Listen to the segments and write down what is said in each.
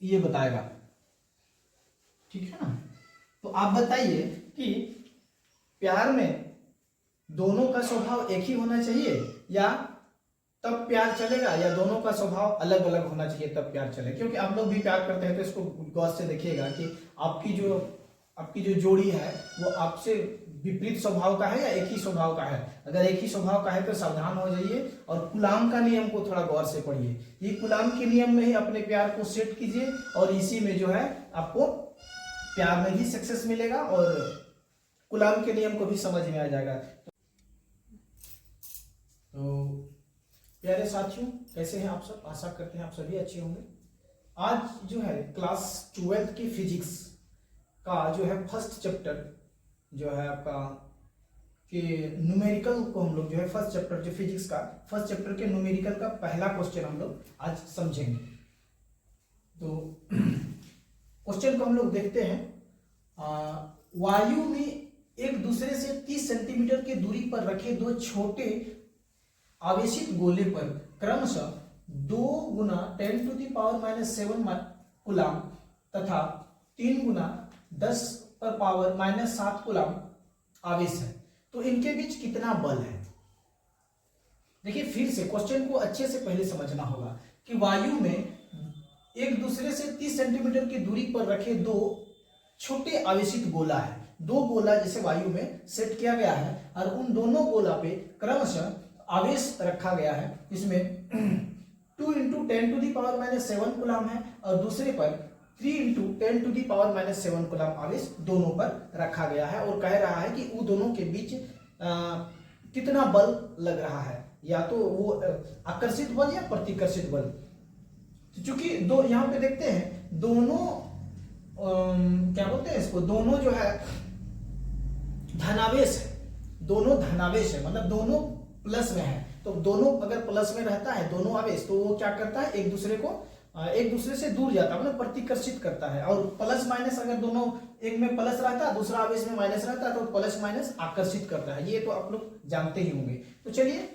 ये बताएगा, ठीक है ना। तो आप बताइए कि प्यार में दोनों का स्वभाव एक ही होना चाहिए या तब प्यार चलेगा, या दोनों का स्वभाव अलग अलग होना चाहिए तब प्यार चले। क्योंकि आप लोग भी प्यार करते हैं तो इसको गौर से देखिएगा कि आपकी जो जोड़ी है वो आपसे विपरीत स्वभाव का है या एक ही स्वभाव का है। अगर एक ही स्वभाव का है तो सावधान हो जाइए और कुलाम का नियम को थोड़ा गौर से पढ़िए। ये कुलाम के नियम में ही अपने प्यार को सेट कीजिए और इसी में जो है आपको प्यार में भी सक्सेस मिलेगा और कुलाम के नियम को भी समझ में आ जाएगा। तो प्यारे साथियों, कैसे हैं आप सब? आशा करते हैं आप सभी अच्छे होंगे। आज जो है क्लास 12th की फिजिक्स का जो है फर्स्ट चैप्टर जो है आपका कि न्यूमेरिकल को हम लोग जो है फर्स्ट चैप्टर जो फिजिक्स का फर्स्ट चैप्टर के न्यूमेरिकल का पहला क्वेश्चन हम लोग आज समझेंगे। तो क्वेश्चन को हम लोग देखते हैं। वायु में एक दूसरे से 30 सेंटीमीटर की दूरी पर रखे दो छोटे आवेशित गोले पर क्रमशः 2 गुना 10⁻⁻7 कूलम तथा 3 गुना 10⁻⁻7 कूलम आवेश है, तो इनके बीच कितना बल है? देखिए फिर से क्वेश्चन को अच्छे से पहले समझना होगा कि वायु में एक दूसरे से 30 सेंटीमीटर की दूरी पर रखे दो छोटे आवेशित गोला है। दो गोला जैसे वायु में सेट किया गया है और उन दोनों गोला पे क्रमशः आवेश रखा गया है। इसमें 2 × 10⁻⁻7 कूलम है और दूसरे पर 3 × 10⁻⁻7 कूलम आवेश दोनों पर रखा गया है और कह रहा है कि वो दोनों के बीच कितना बल लग रहा है, या तो वो आकर्षित बल या प्रतिकर्षित बल। चूंकि दो यहाँ पे देखते हैं दोनों क्या बोलते हैं इसको, दोनों जो है धनावेश है, दोनों धनावेश है, मतलब दोनों प्लस में है। तो दोनों अगर प्लस में रहता है दोनों आवेश, तो वो क्या करता है एक दूसरे से दूर जाता है, मतलब प्रतिकर्षित करता है। और प्लस माइनस अगर दोनों, एक में प्लस रहता है दूसरा आवेश में माइनस रहता है, तो प्लस माइनस आकर्षित करता है। ये तो आप लोग जानते ही होंगे। तो चलिए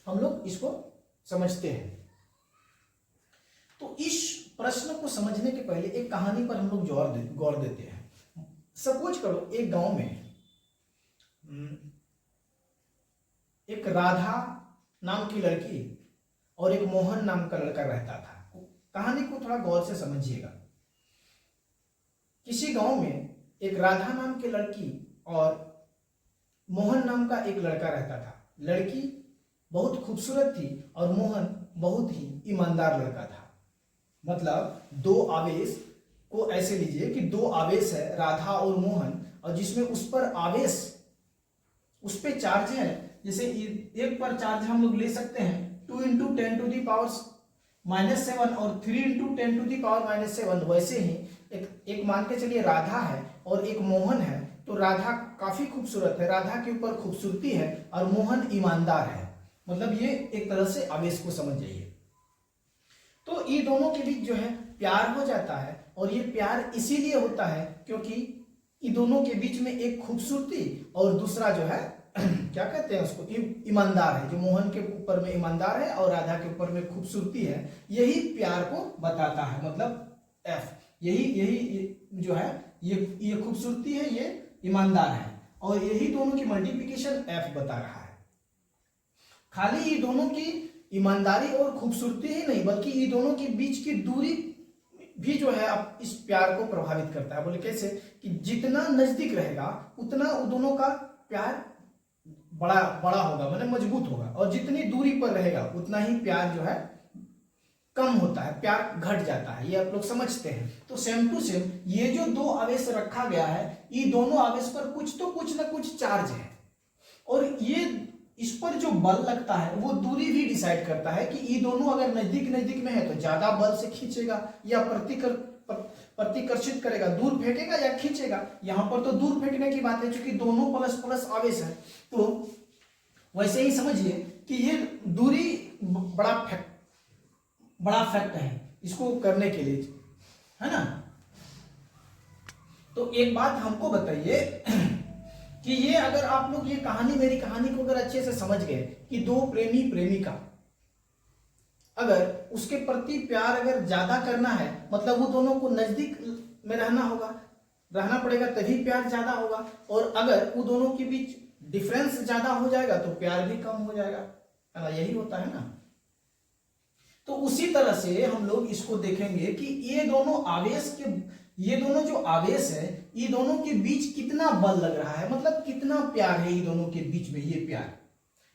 हम लोग इसको समझते हैं। तो इस प्रश्न को समझने के पहले एक कहानी पर हम लोग गौर देते हैं। सपोज करो एक गांव में एक राधा नाम की लड़की और एक मोहन नाम का लड़का रहता था। कहानी को थोड़ा गौर से समझिएगा। किसी गांव में एक राधा नाम की लड़की और मोहन नाम का एक लड़का रहता था। लड़की बहुत खूबसूरत थी और मोहन बहुत ही ईमानदार लड़का था। मतलब दो आवेश को ऐसे लीजिए कि दो आवेश है राधा और मोहन, और जिसमें उस पर आवेश, उस पे चार्ज है। जैसे एक पर चार्ज हम लोग ले सकते हैं 2 × 10⁻⁻7 और 3 × 10⁻⁻7। वैसे ही एक मान के चलिए राधा है और एक मोहन है। तो राधा काफी खूबसूरत है, राधा के ऊपर खूबसूरती है, और मोहन ईमानदार है। मतलब ये एक तरह से आवेश को समझ जाइए। तो ये दोनों के बीच जो है प्यार हो जाता है, और ये प्यार इसीलिए होता है क्योंकि ये दोनों के बीच में एक खूबसूरती और दूसरा जो है क्या कहते हैं उसको, ईमानदार है। जो मोहन के ऊपर में ईमानदार है और राधा के ऊपर में खूबसूरती है, यही प्यार को बताता है। मतलब एफ, यही जो है ये खूबसूरती है, ये ईमानदार है, और यही दोनों की मल्टीप्लिकेशन एफ बता रहा है। खाली ये दोनों की ईमानदारी और खूबसूरती ही नहीं, बल्कि ये दोनों के बीच की दूरी भी जो है अब इस प्यार को प्रभावित करता है। बोले कैसे कि जितना नजदीक रहेगा उतना वो दोनों का प्यार बड़ा होगा, मतलब मजबूत होगा, और जितनी दूरी पर रहेगा उतना ही प्यार जो है कम होता है, प्यार घट जाता है। ये आप लोग समझते हैं। तो सेम टू सेम ये जो दो आवेश रखा गया है, ये दोनों आवेश पर कुछ ना कुछ चार्ज है, और ये इस पर जो बल लगता है वो दूरी भी डिसाइड करता है कि ये दोनों अगर नजदीक में है तो ज्यादा बल से खींचेगा या प्रतिकर्षित करेगा, दूर फेंकेगा या खींचेगा। यहाँ पर तो दूर फेंकने की बात है क्योंकि दोनों प्लस आवेश है। तो वैसे ही समझिए कि ये दूरी बड़ा फैक्ट है इसको करने के लिए, है ना। तो एक बात हमको बताइए कि ये अगर आप लोग मेरी कहानी को अगर अच्छे से समझ गए कि दो प्रेमी प्रेमिका अगर उसके प्रति प्यार अगर ज्यादा करना है, मतलब वो दोनों को नजदीक में रहना पड़ेगा, तभी प्यार ज्यादा होगा। और अगर वो दोनों के बीच डिफरेंस ज्यादा हो जाएगा तो प्यार भी कम हो जाएगा, है ना, यही होता है ना। तो उसी तरह से हम लोग इसको देखेंगे कि ये दोनों जो आवेश है, ये दोनों के बीच कितना बल लग रहा है, मतलब कितना प्यार है ये दोनों के बीच में, ये प्यार।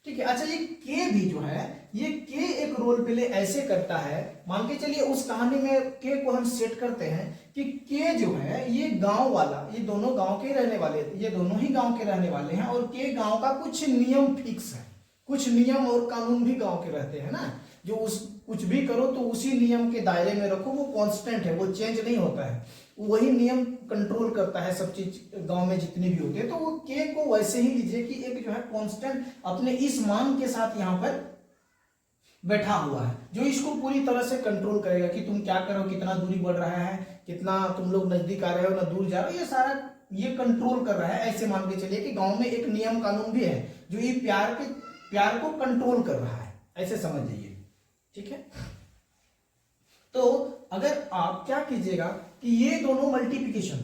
ठीक है। अच्छा, ये के भी जो है, ये के एक रोल प्ले ऐसे करता है, मान के चलिए उस कहानी में के को हम सेट करते हैं कि के जो है ये गांव वाला, ये दोनों गांव के रहने वाले, ये दोनों ही गांव के रहने वाले हैं, और के गांव का कुछ नियम फिक्स है, कुछ नियम और कानून भी गांव के रहते हैं ना, जो उस कुछ भी करो तो उसी नियम के दायरे में रखो, वो कांस्टेंट है, वो चेंज नहीं होता है, वही नियम कंट्रोल करता है सब चीज गांव में जितनी भी होती है। तो वो के को वैसे ही लीजिए कि एक जो है कांस्टेंट अपने इस मान के साथ यहाँ पर बैठा हुआ है, जो इसको पूरी तरह से कंट्रोल करेगा कि तुम क्या करो, कितना दूरी बढ़ रहा है, कितना तुम लोग नजदीक आ रहे हो ना दूर जा रहे हो, ये सारा ये कंट्रोल कर रहा है। ऐसे मान के चलिए कि गांव में एक नियम कानून भी है जो ये प्यार को कंट्रोल कर रहा है, ऐसे समझ जाइए। ठीक है। तो अगर आप क्या कीजिएगा कि ये दोनों मल्टीप्लिकेशन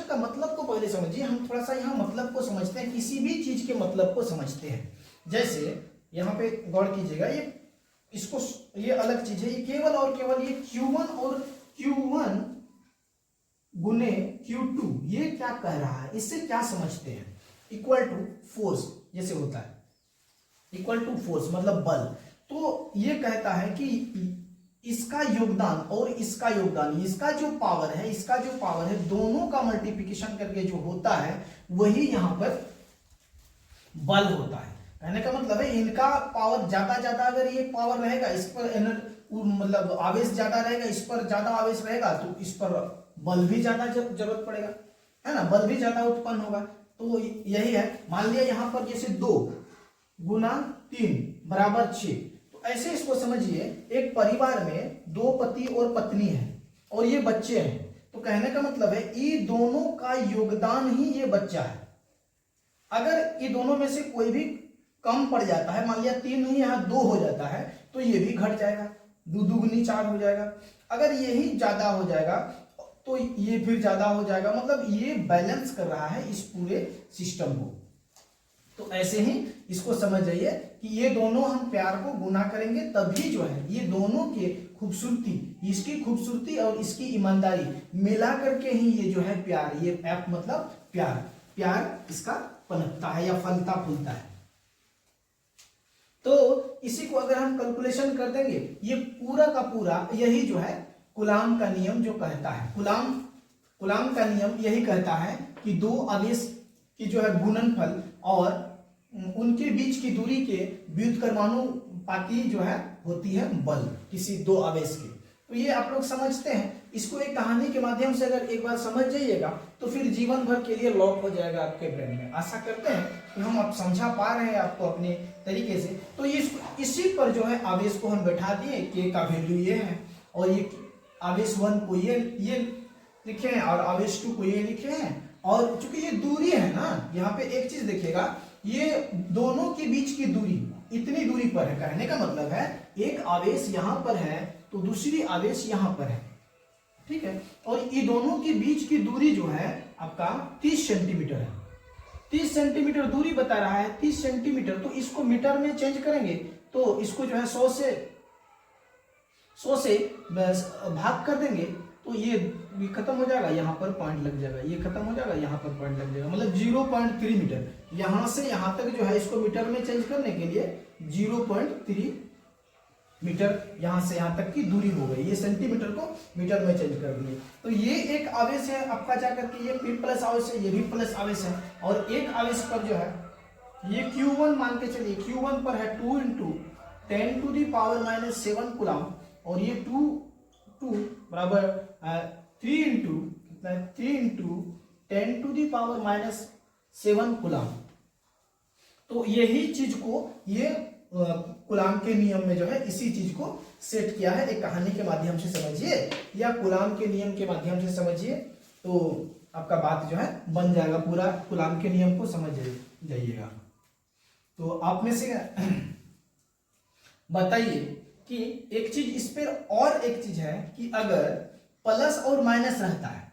का मतलब को पहले समझिए। हम थोड़ा सा यहाँ मतलब को समझते हैं, किसी भी चीज के मतलब को समझते हैं। जैसे यहाँ पे गौर कीजिएगा, ये अलग चीज है, ये केवल और केवल ये Q1 और Q1 गुने Q2, ये क्या कह रहा है, इससे क्या समझते हैं, इक्वल टू फोर्स जैसे होता है, इक्वल टू फोर्स मतलब बल। तो ये कहता है कि इसका योगदान और इसका योगदान, इसका जो पावर है, दोनों का मल्टीप्लिकेशन करके जो होता है वही यहां पर बल होता है। कहने का मतलब है इनका पावर ज्यादा अगर ये पावर रहेगा, इस पर मतलब आवेश ज्यादा रहेगा, इस पर ज्यादा आवेश रहेगा, तो इस पर बल भी ज्यादा जरूरत पड़ेगा, है ना, बल भी ज्यादा उत्पन्न होगा। तो यही है। मान लिया यहाँ पर जैसे 2 गुना 3 बराबर 6, तो ऐसे इसको समझिए, एक परिवार में 2 पति और पत्नी है और ये बच्चे हैं। तो कहने का मतलब है ये दोनों का योगदान ही ये बच्चा है। अगर ये दोनों में से कोई भी कम पड़ जाता है, मान लिया 3 नहीं यहाँ 2 हो जाता है, तो ये भी घट जाएगा, 2 दूनी 4 हो जाएगा। अगर यही ज्यादा हो जाएगा तो ये फिर ज्यादा हो जाएगा, मतलब ये बैलेंस कर रहा है इस पूरे सिस्टम को। तो ऐसे ही इसको समझ जाइए कि ये दोनों हम प्यार को गुना करेंगे तभी जो है ये दोनों के खूबसूरती, इसकी खूबसूरती और इसकी ईमानदारी मिला करके ही ये जो है प्यार, ये एप मतलब प्यार इसका पनपता है या फलता फूलता है। तो इसी को अगर हम कैलकुलेशन कर देंगे, ये पूरा का पूरा यही जो है कूलाम का नियम जो कहता है, कूलाम का नियम यही कहता है कि 2 आवेश की जो है गुणनफल और उनके बीच की दूरी के व्युत्क्रमानुपाती जो है होती है बल किसी 2 आवेश की। तो ये आप लोग समझते हैं। इसको एक कहानी के माध्यम से अगर एक बार समझ जाइएगा तो फिर जीवन भर के लिए लॉक हो जाएगा आपके ब्रेन में। आशा करते हैं कि हम आप समझा पा रहे हैं आपको अपने तरीके से। तो इसी पर जो है आवेश को हम बैठा दिए, के का वैल्यू ये है और ये आवेश 1 को ये लिखे हैं और आवेश 2 को ये लिखे हैं। और चूंकि ये दूरी है ना, यहाँ पे एक चीज देखिएगा, ये दोनों के बीच की दूरी इतनी दूरी पर है। कहने का मतलब है एक आवेश यहाँ पर है तो दूसरी आवेश यहाँ पर है, ठीक है। और ये दोनों के बीच की दूरी जो है आपका 30 सेंटीमीटर है। 30 सेंटीमीटर दूरी बता रहा है, 30 सेंटीमीटर। तो इसको मीटर में चेंज करेंगे तो इसको जो है 100 से भाग कर देंगे तो ये खत्म हो जाएगा, यहाँ पर पॉइंट लग जाएगा, ये खत्म हो जाएगा, यहाँ पर पॉइंट लग जाएगा, मतलब 0.3 मीटर। यहाँ से यहाँ तक जो है इसको मीटर में चेंज करने के लिए 0.3 मीटर यहाँ से यहाँ तक की दूरी हो गई। ये सेंटीमीटर को मीटर में चेंज कर दिए। तो ये एक आवेश है आपका, जाकर के ये भी प्लस आवेश है, ये भी प्लस आवेश है। और एक आवेश पर जो है ये Q1 मान के चलिए, Q1 पर है 2 × 10⁻⁻7 कूलम और ये 2 बराबर 3 × 10⁻⁻7 कूलम। तो यही चीज को ये कूलाम के नियम में जो है इसी चीज को सेट किया है। एक कहानी के माध्यम से समझिए या कूलाम के नियम के माध्यम से समझिए तो आपका बात जो है बन जाएगा। पूरा कूलाम के नियम को समझ जाइएगा। तो आप में से बताइए कि एक चीज इस पर और एक चीज है कि अगर प्लस और माइनस रहता है,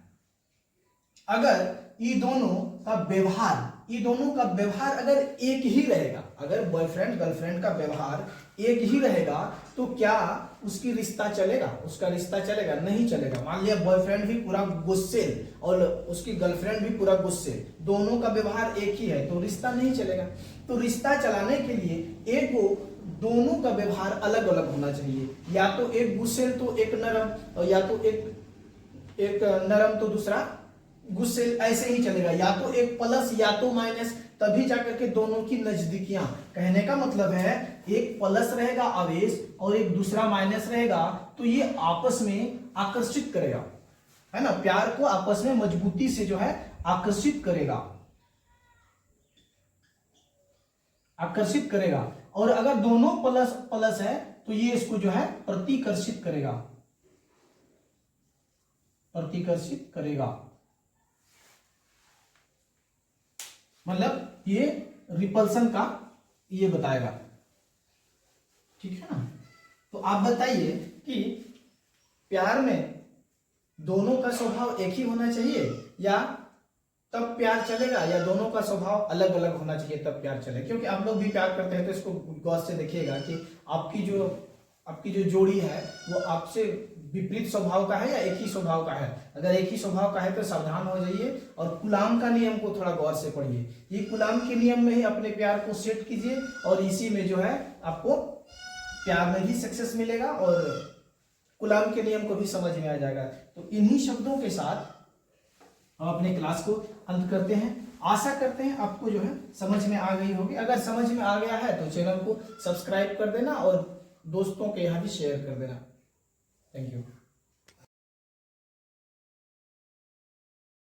अगर ये दोनों का व्यवहार अगर एक ही रहेगा, अगर बॉयफ्रेंड गर्लफ्रेंड का व्यवहार एक ही रहेगा तो क्या उसकी रिश्ता चलेगा? उसका रिश्ता चलेगा? नहीं चलेगा। मान लिया बॉयफ्रेंड भी पूरा गुस्सेल और उसकी गर्लफ्रेंड भी पूरा गुस्सेल, दोनों का व्यवहार एक ही है तो रिश्ता नहीं चलेगा। तो रिश्ता चलाने के लिए एक को दोनों का व्यवहार अलग अलग होना चाहिए, या तो एक गुस्सेल तो एक नरम, और या तो एक नरम तो दूसरा गुस्से, ऐसे ही चलेगा। या तो एक प्लस या तो माइनस, तभी जाकर के दोनों की नजदीकियां। कहने का मतलब है एक प्लस रहेगा आवेश और एक दूसरा माइनस रहेगा तो ये आपस में आकर्षित करेगा, है ना, प्यार को आपस में मजबूती से जो है आकर्षित करेगा। और अगर दोनों प्लस प्लस है तो ये इसको जो है प्रतिकर्षित करेगा। मतलब ये रिपल्सन का ये बताएगा, ठीक है ना। तो आप बताइए कि प्यार में दोनों का स्वभाव एक ही होना चाहिए या तब प्यार चलेगा, या दोनों का स्वभाव अलग अलग होना चाहिए तब प्यार चले? क्योंकि आप लोग भी प्यार करते हैं तो इसको गौर से देखिएगा कि आपकी जो जोड़ी है वो आपसे विपरीत स्वभाव का है या एक ही स्वभाव का है। अगर एक ही स्वभाव का है तो सावधान हो जाइए और कुलाम का नियम को थोड़ा गौर से पढ़िए। ये कुलाम के नियम में ही अपने प्यार को सेट कीजिए और इसी में जो है आपको प्यार में भी सक्सेस मिलेगा और कुलाम के नियम को भी समझ में आ जाएगा। तो इन्हीं शब्दों के साथ हम अपने क्लास को अंत करते हैं। आशा करते हैं आपको जो है समझ में आ गई होगी। अगर समझ में आ गया है तो चैनल को सब्सक्राइब कर देना और दोस्तों के यहाँ भी शेयर कर देना। Thank you.